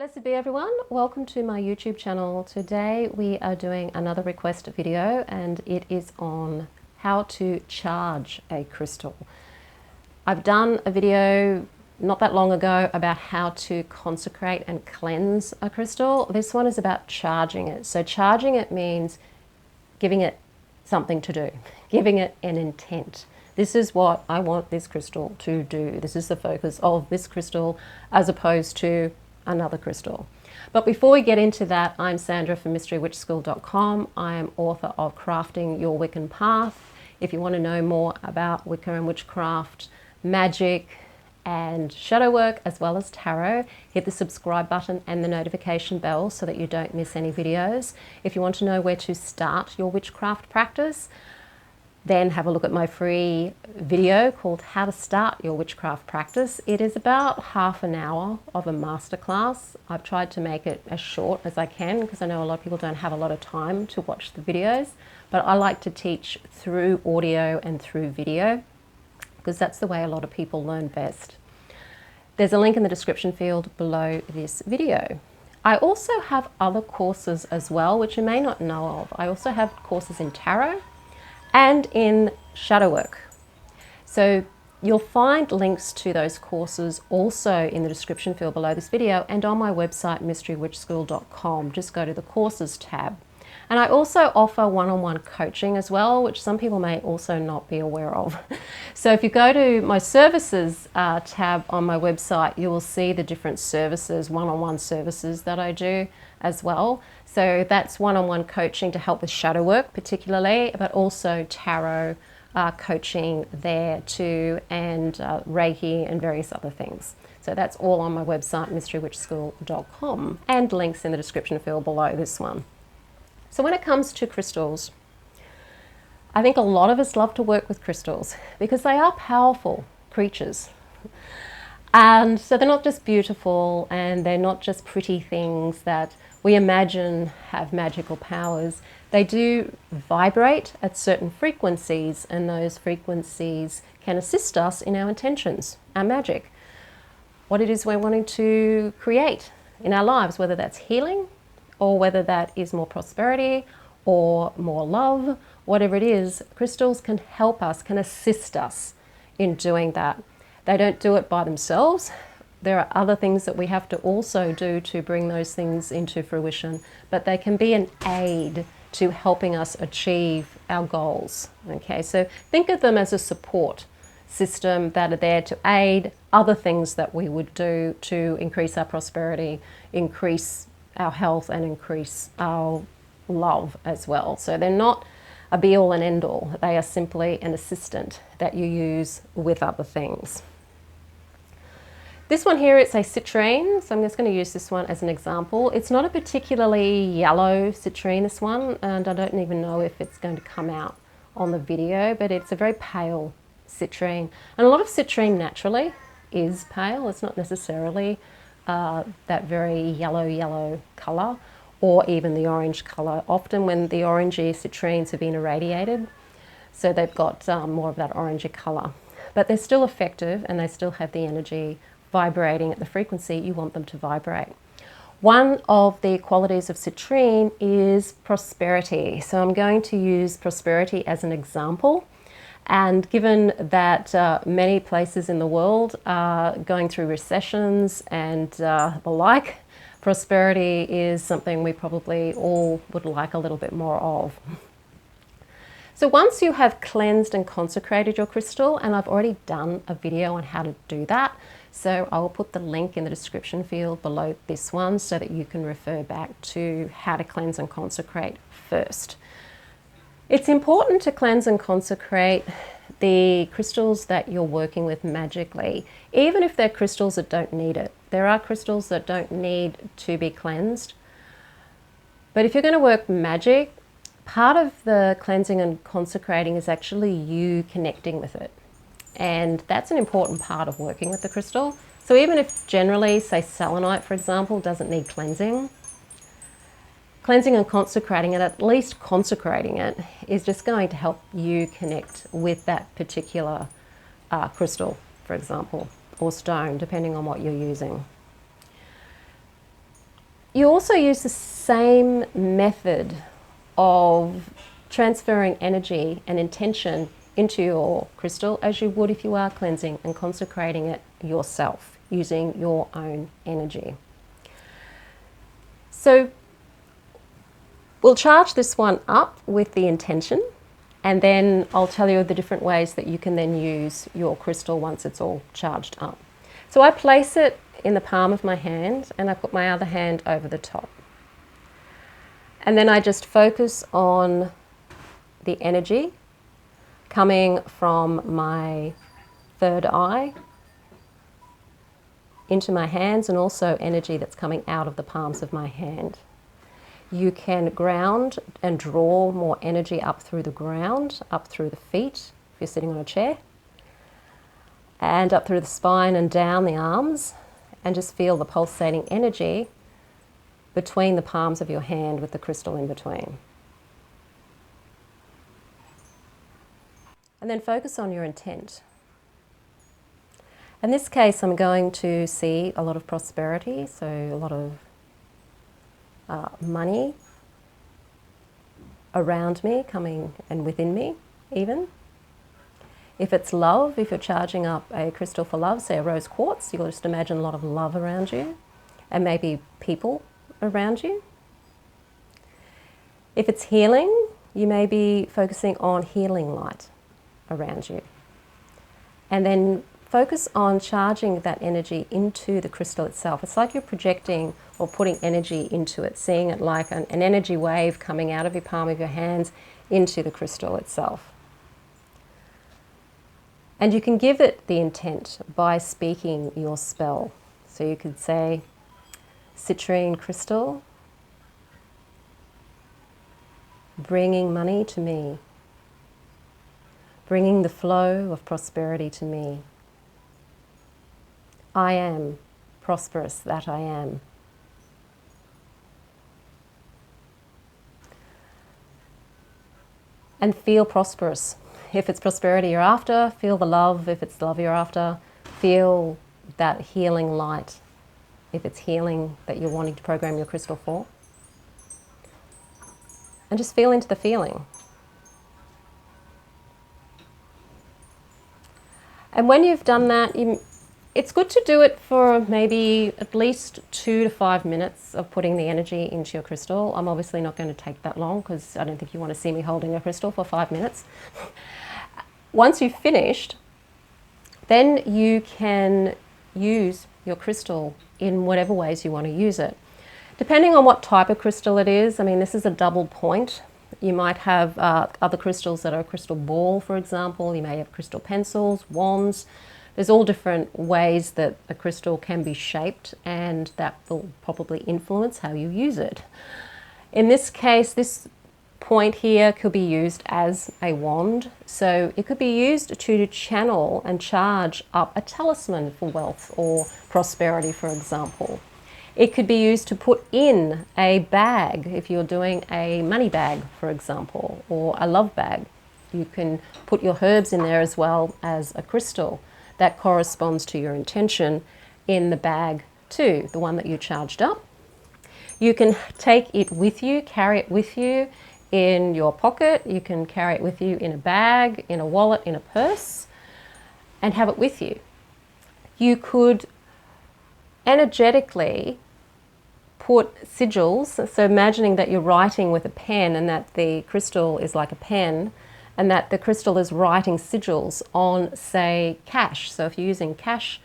Blessed be everyone, welcome to my YouTube channel. Today we are doing another request video and it is on how to charge a crystal. I've done a video not that long ago about how to consecrate and cleanse a crystal. This one is about charging it. So charging it means giving it something to do, giving it an intent. This is what I want this crystal to do. This is the focus of this crystal as opposed to another crystal. But before we get into that, I'm Sandra from mysterywitchschool.com. I am author of Crafting Your Wiccan Path. If you want to know more about Wicca and witchcraft, magic and shadow work as well as tarot, hit the subscribe button and the notification bell so that you don't miss any videos. If you want to know where to start your witchcraft practice, then have a look at my free video called How to Start Your Witchcraft Practice. It is about half an hour of a masterclass. I've tried to make it as short as I can because I know a lot of people don't have a lot of time to watch the videos, but I like to teach through audio and through video because that's the way a lot of people learn best. There's a link in the description field below this video. I also have other courses as well, which you may not know of. I also have courses in tarot and in shadow work. So you'll find links to those courses also in the description field below this video and on my website mysterywitchschool.com. Just go to the courses tab. And I also offer one-on-one coaching as well, which some people may also not be aware of. So if you go to my services tab on my website, you will see the different services, one-on-one services that I do as well. So that's one-on-one coaching to help with shadow work particularly, but also tarot coaching there too, and Reiki and various other things. So that's all on my website, mysterywitchschool.com, and links in the description field below this one. So when it comes to crystals, I think a lot of us love to work with crystals because they are powerful creatures. And so they're not just beautiful and they're not just pretty things that we imagine have magical powers. They do vibrate at certain frequencies, and those frequencies can assist us in our intentions, our magic, what it is we're wanting to create in our lives, whether that's healing or whether that is more prosperity or more love, whatever it is, crystals can help us, can assist us in doing that. They don't do it by themselves. There are other things that we have to also do to bring those things into fruition, but they can be an aid to helping us achieve our goals. Okay, so think of them as a support system that are there to aid other things that we would do to increase our prosperity, increase our health, and increase our love as well. So they're not a be-all and end-all. They are simply an assistant that you use with other things. This one here, it's a citrine, so I'm just going to use this one as an example. It's not a particularly yellow citrine, this one, and I don't even know if it's going to come out on the video, but it's a very pale citrine. And a lot of citrine naturally is pale. It's not necessarily that very yellow colour, or even the orange colour. Often when the orangey citrines have been irradiated, so they've got more of that orangey colour. But they're still effective and they still have the energy vibrating at the frequency you want them to vibrate. One of the qualities of citrine is prosperity. So I'm going to use prosperity as an example. And given that many places in the world are going through recessions and the like, prosperity is something we probably all would like a little bit more of. So once you have cleansed and consecrated your crystal, and I've already done a video on how to do that, so I will put the link in the description field below this one so that you can refer back to how to cleanse and consecrate first. It's important to cleanse and consecrate the crystals that you're working with magically, even if they're crystals that don't need it. There are crystals that don't need to be cleansed. But if you're going to work magic, part of the cleansing and consecrating is actually you connecting with it. And that's an important part of working with the crystal. So even if generally, say selenite, for example, doesn't need cleansing, cleansing and consecrating it, at least consecrating it, is just going to help you connect with that particular crystal, for example, or stone, depending on what you're using. You also use the same method of transferring energy and intention into your crystal as you would if you are cleansing and consecrating it yourself using your own energy. So we'll charge this one up with the intention, and then I'll tell you the different ways that you can then use your crystal once it's all charged up. So I place it in the palm of my hand and I put my other hand over the top. And then I just focus on the energy coming from my third eye into my hands, and also energy that's coming out of the palms of my hand. You can ground and draw more energy up through the ground, up through the feet if you're sitting on a chair, and up through the spine and down the arms, and just feel the pulsating energy between the palms of your hand with the crystal in between. And then focus on your intent. In this case, I'm going to see a lot of prosperity, so a lot of money around me, coming and within me even. If it's love, if you're charging up a crystal for love, say a rose quartz, you'll just imagine a lot of love around you and maybe people around you. If it's healing, you may be focusing on healing light around you. And then focus on charging that energy into the crystal itself. It's like you're projecting or putting energy into it, seeing it like an energy wave coming out of your palm of your hands into the crystal itself. And you can give it the intent by speaking your spell. So you could say, citrine crystal, bringing money to me, bringing the flow of prosperity to me. I am prosperous that I am. And feel prosperous. If it's prosperity you're after, feel the love. If it's love you're after, feel that healing light. If it's healing that you're wanting to program your crystal for. And just feel into the feeling. And when you've done that, it's good to do it for maybe at least 2 to 5 minutes of putting the energy into your crystal. I'm obviously not going to take that long because I don't think you want to see me holding a crystal for 5 minutes. Once you've finished, then you can use your crystal in whatever ways you want to use it. Depending on what type of crystal it is, I mean, this is a double point. You might have other crystals that are a crystal ball, for example. You may have crystal pencils, wands. There's all different ways that a crystal can be shaped, and that will probably influence how you use it. In this case, this point here could be used as a wand. So it could be used to channel and charge up a talisman for wealth or prosperity, for example. It could be used to put in a bag if you're doing a money bag, for example, or a love bag. You can put your herbs in there as well as a crystal that corresponds to your intention in the bag too, the one that you charged up. You can take it with you, carry it with you in your pocket. You can carry it with you in a bag, in a wallet, in a purse, and have it with you. You could energetically put sigils, so imagining that you're writing with a pen and that the crystal is like a pen, and that the crystal is writing sigils on, say, cash. So if you're using cash,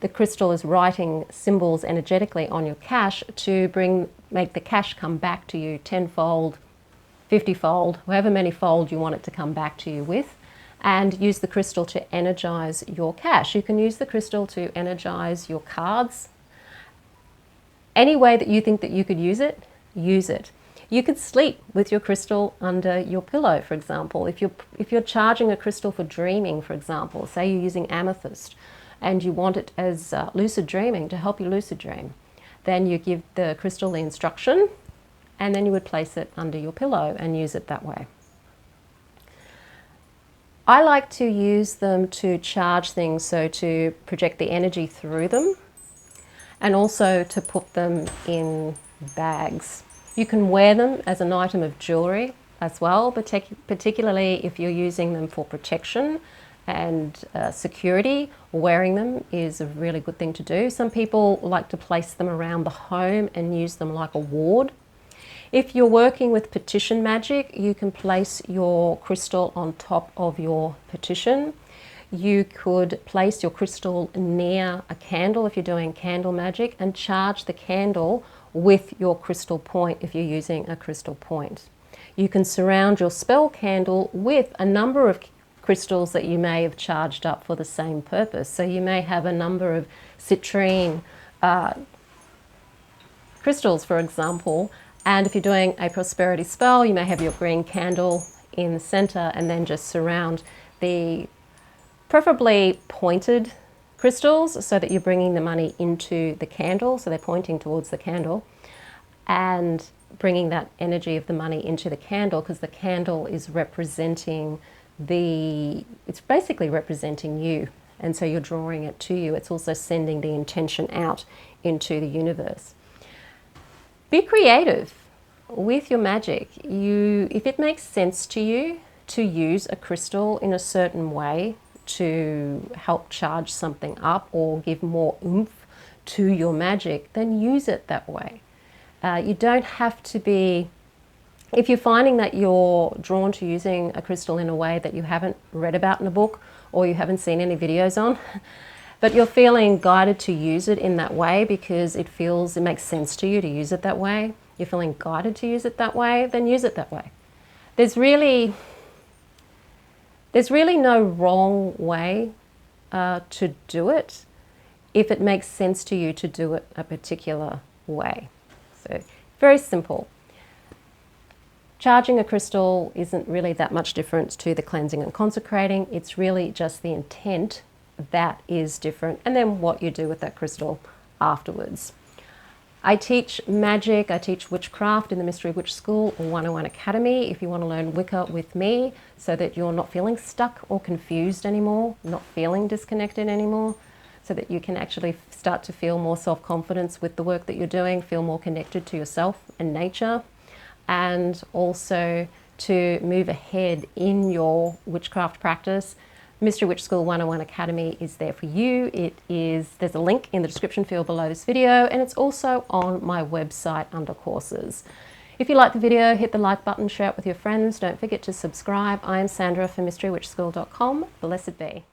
the crystal is writing symbols energetically on your cash to make the cash come back to you tenfold, 50-fold, however many fold you want it to come back to you with, and use the crystal to energize your cash. You can use the crystal to energize your cards. Any way that you think that you could use it, use it. You could sleep with your crystal under your pillow, for example. If you're charging a crystal for dreaming, for example, say you're using amethyst and you want it as lucid dreaming to help you lucid dream, then you give the crystal the instruction and then you would place it under your pillow and use it that way. I like to use them to charge things, so to project the energy through them, and also to put them in bags. You can wear them as an item of jewelry as well, particularly if you're using them for protection and security. Wearing them is a really good thing to do. Some people like to place them around the home and use them like a ward. If you're working with petition magic, you can place your crystal on top of your petition. You could place your crystal near a candle if you're doing candle magic, and charge the candle with your crystal point if you're using a crystal point. You can surround your spell candle with a number of crystals that you may have charged up for the same purpose. So you may have a number of citrine crystals, for example, and if you're doing a prosperity spell, you may have your green candle in the center and then just surround the preferably pointed crystals so that you're bringing the money into the candle, so they're pointing towards the candle, and bringing that energy of the money into the candle, because the candle is representing it's basically representing you, and so you're drawing it to you. It's also sending the intention out into the universe. Be creative with your magic. If it makes sense to you to use a crystal in a certain way to help charge something up or give more oomph to your magic, then use it that way. You don't have to be, if you're finding that you're drawn to using a crystal in a way that you haven't read about in a book or you haven't seen any videos on, but you're feeling guided to use it in that way because it makes sense to you to use it that way, you're feeling guided to use it that way, then use it that way. There's really no wrong way to do it if it makes sense to you to do it a particular way. So very simple. Charging a crystal isn't really that much different to the cleansing and consecrating. It's really just the intent that is different, and then what you do with that crystal afterwards. I teach magic, I teach witchcraft in the Mystery Witch School 101 Academy if you want to learn Wicca with me so that you're not feeling stuck or confused anymore, not feeling disconnected anymore, so that you can actually start to feel more self-confidence with the work that you're doing, feel more connected to yourself and nature, and also to move ahead in your witchcraft practice. Mystery Witch School 101 Academy is there for you. There's a link in the description field below this video, and it's also on my website under courses. If you like the video, hit the like button, share it with your friends. Don't forget to subscribe. I am Sandra for mysterywitchschool.com. Blessed be.